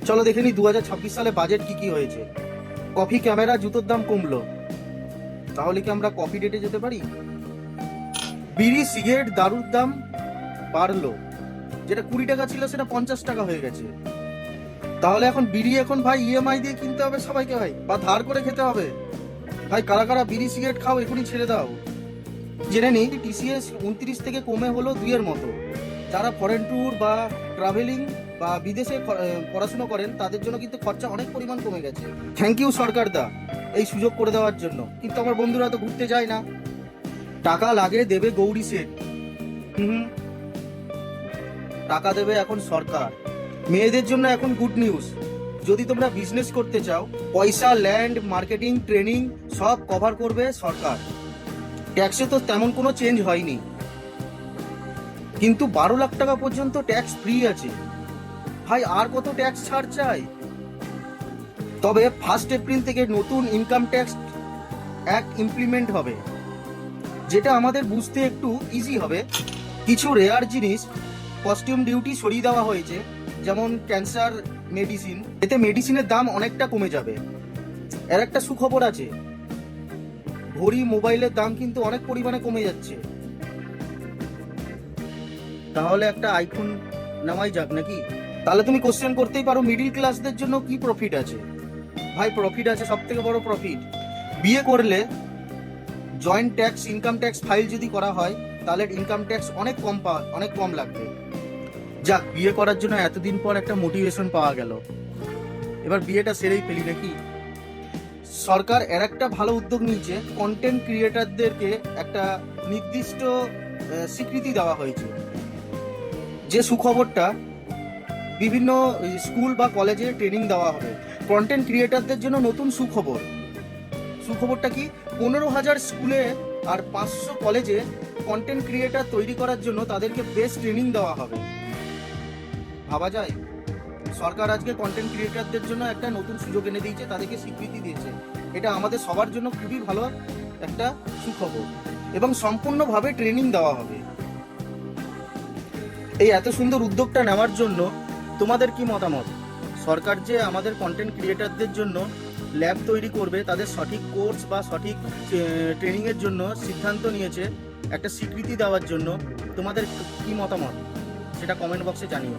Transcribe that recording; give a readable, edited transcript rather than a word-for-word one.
চলো দেখে নি 2026 সালে বাজেট কি কি হয়েছে। কফি, ক্যামেরা, জুতোর দাম কমলো, তাহলে কি আমরা কফি ডেটে যেতে পারি? বিড়ি, সিগারেট, দারুর দাম বাড়লো, যেটা 20 টাকা ছিল সেটা 50 টাকা হয়ে গেছে। তাহলে এখন বিড়ি এখন ভাই ইএমআই দিয়ে কিনতে হবে সবাইকে ভাই, বা ধার করে খেতে হবে ভাই। কারা কারা বিড়ি সিগারেট খাও এখনই ছেড়ে দাও। জেনে নিই, টিসিএস 29 থেকে কমে হলো 2 এর মতো। যারা ফরেন ট্যুর বা ট্রাভেলিং বা বিদেশে পড়াশোনা করেন তাদের জন্য কিন্তু খরচা অনেক পরিমাণ কমে গেছে। থ্যাংক ইউ সরকার দা এই সুযোগ করে দেওয়ার জন্য। কিন্তু আমার বন্ধুরা তো ঘুরতে যায় না। টাকা লাগে দেবে গৌরী শেঠ। টাকা দেবে এখন সরকার। মেয়েদের জন্য এখন গুড নিউজ, যদি তোমরা বিজনেস করতে চাও, পয়সা, ল্যান্ড, মার্কেটিং, ট্রেনিং সব কভার করবে সরকার। ট্যাক্সে তো তেমন কোনো চেঞ্জ হয়নি, কিন্তু 12 লাখ টাকা পর্যন্ত ট্যাক্স ফ্রি আছে ভাই। আর কত ট্যাক্স ছাড় চাই? তবে 1 এপ্রিল থেকে নতুন ইনকাম ট্যাক্স অ্যাক্ট ইমপ্লিমেন্ট হবে, যেটা আমাদের বুঝতে একটু ইজি হবে। কিছু রেয়ার জিনিস কস্টিউম ডিউটি সরিয়ে দেওয়া হয়েছে, যেমন ক্যান্সার মেডিসিন। এতে মেডিসিনের দাম অনেকটা কমে যাবে। এর একটা সুখবর আছে, ঘড়ি, মোবাইলের দাম কিন্তু অনেক পরিমাণে কমে যাচ্ছে। তাহলে একটা আইফোন নেওয়াই যাক নাকি? তাহলে তুমি কোশ্চেন করতেই পারো, মিডিল ক্লাসদের জন্য কি প্রফিট আছে? ভাই প্রফিট আছে, সব থেকে বড় প্রফিট। বিয়ে করলে joint tax, income tax file যদি করা হয়, তাহলে ইনকাম ট্যাক্স অনেক কম লাগবে। যাক, বিয়ে করার জন্য এতদিন পর একটা মোটিভেশন পাওয়া গেল। এবার বিয়েটা সেরেই ফেলি নাকি? সরকার এর একটা ভালো উদ্যোগ নিয়েছে, কন্টেন্ট ক্রিয়েটারদেরকে একটা নির্দিষ্ট স্বীকৃতি দেওয়া হয়েছে। যে সুখবরটা, বিভিন্ন স্কুল বা কলেজে ট্রেনিং দেওয়া হবে কন্টেন্ট ক্রিয়েটারদের জন্য। নতুন সুখবরটা কি, 15,000 স্কুলে আর 500 কলেজে কন্টেন্ট ক্রিয়েটার তৈরি করার জন্য তাদেরকে বেস্ট ট্রেনিং দেওয়া হবে। ভাবা যায়, সরকার আজকে কন্টেন্ট ক্রিয়েটারদের জন্য একটা নতুন সুযোগ এনে দিয়েছে, তাদেরকে স্বীকৃতি দিয়েছে। এটা আমাদের সবার জন্য খুবই ভালো একটা সুখবর, এবং সম্পূর্ণভাবে ট্রেনিং দেওয়া হবে। এই এত সুন্দর উদ্যোগটা নেওয়ার জন্য তোমাদের কি মতামত? সরকার যে আমাদের কন্টেন্ট ক্রিয়েটারদের জন্য ল্যাব তৈরি করবে, তাদের সঠিক কোর্স বা সঠিক ট্রেনিংয়ের জন্য সিদ্ধান্ত নিয়েছে, একটা স্বীকৃতি দেওয়ার জন্য, তোমাদের কি মতামত সেটা কমেন্ট বক্সে জানিও।